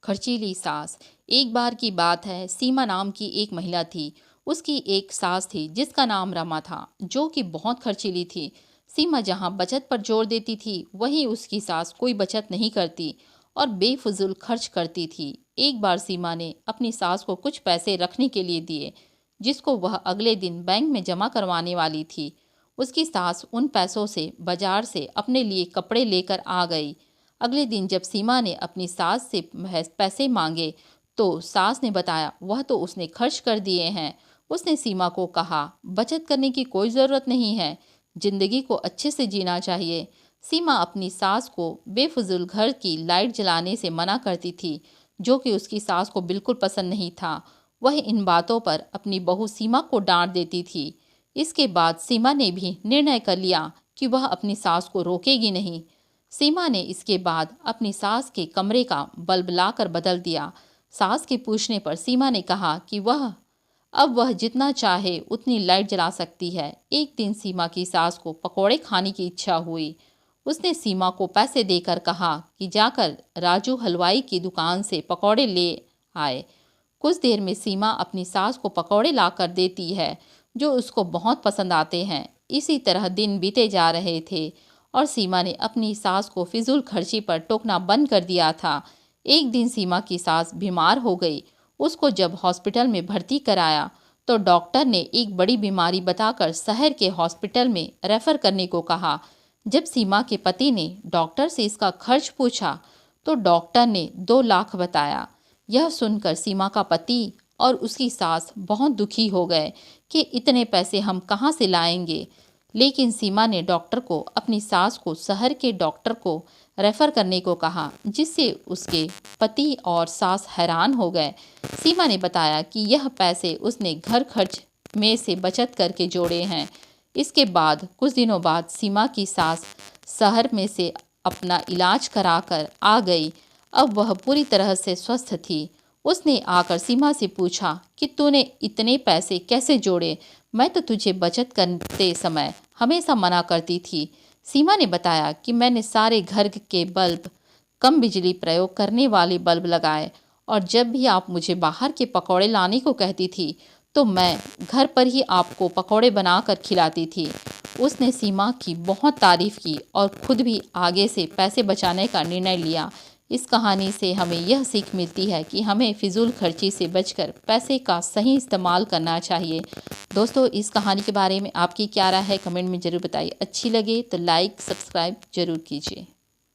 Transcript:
खर्चीली सास। एक बार की बात है, सीमा नाम की एक महिला थी। उसकी एक सास थी जिसका नाम रमा था, जो कि बहुत खर्चीली थी। सीमा जहाँ बचत पर जोर देती थी, वहीं उसकी सास कोई बचत नहीं करती और बेफिजूल खर्च करती थी। एक बार सीमा ने अपनी सास को कुछ पैसे रखने के लिए दिए, जिसको वह अगले दिन बैंक में जमा करवाने वाली थी। उसकी सास उन पैसों से बाजार से अपने लिए कपड़े लेकर आ गई। अगले दिन जब सीमा ने अपनी सास से पैसे मांगे, तो सास ने बताया वह तो उसने खर्च कर दिए हैं। उसने सीमा को कहा, बचत करने की कोई ज़रूरत नहीं है, जिंदगी को अच्छे से जीना चाहिए। सीमा अपनी सास को बेफिजूल घर की लाइट जलाने से मना करती थी, जो कि उसकी सास को बिल्कुल पसंद नहीं था। वह इन बातों पर अपनी बहू सीमा को डांट देती थी। इसके बाद सीमा ने भी निर्णय कर लिया कि वह अपनी सास को रोकेगी नहीं। सीमा ने इसके बाद अपनी सास के कमरे का बल्ब लाकर बदल दिया। सास के पूछने पर सीमा ने कहा कि अब वह जितना चाहे उतनी लाइट जला सकती है। एक दिन सीमा की सास को पकौड़े खाने की इच्छा हुई। उसने सीमा को पैसे देकर कहा कि जाकर राजू हलवाई की दुकान से पकौड़े ले आए। कुछ देर में सीमा अपनी सास को पकौड़े लाकर देती है, जो उसको बहुत पसंद आते हैं। इसी तरह दिन बीते जा रहे थे और सीमा ने अपनी सास को फिजूल खर्ची पर टोकना बंद कर दिया था। एक दिन सीमा की सास बीमार हो गई। उसको जब हॉस्पिटल में भर्ती कराया, तो डॉक्टर ने एक बड़ी बीमारी बताकर शहर के हॉस्पिटल में रेफर करने को कहा। जब सीमा के पति ने डॉक्टर से इसका खर्च पूछा, तो डॉक्टर ने 2 लाख बताया। यह सुनकर सीमा का पति और उसकी सास बहुत दुखी हो गए कि इतने पैसे हम कहाँ से लाएंगे। लेकिन सीमा ने डॉक्टर को अपनी सास को शहर के डॉक्टर को रेफर करने को कहा, जिससे उसके पति और सास हैरान हो गए। सीमा ने बताया कि यह पैसे उसने घर खर्च में से बचत करके जोड़े हैं। इसके बाद कुछ दिनों बाद सीमा की सास शहर में से अपना इलाज कराकर आ गई। अब वह पूरी तरह से स्वस्थ थी। उसने आकर सीमा से पूछा कि तूने इतने पैसे कैसे जोड़े? मैं तो तुझे बचत करते समय हमेशा मना करती थी। सीमा ने बताया कि मैंने सारे घर के बल्ब, कम बिजली प्रयोग करने वाले बल्ब लगाए, और जब भी आप मुझे बाहर के पकौड़े लाने को कहती थी, तो मैं घर पर ही आपको पकौड़े बनाकर खिलाती थी। उसने सीमा की बहुत तारीफ की और खुद भी आगे से पैसे बचाने का निर्णय लिया। इस कहानी से हमें यह सीख मिलती है कि हमें फिजूल खर्ची से बचकर पैसे का सही इस्तेमाल करना चाहिए। दोस्तों, इस कहानी के बारे में आपकी क्या राय है, कमेंट में ज़रूर बताइए। अच्छी लगे तो लाइक सब्सक्राइब ज़रूर कीजिए।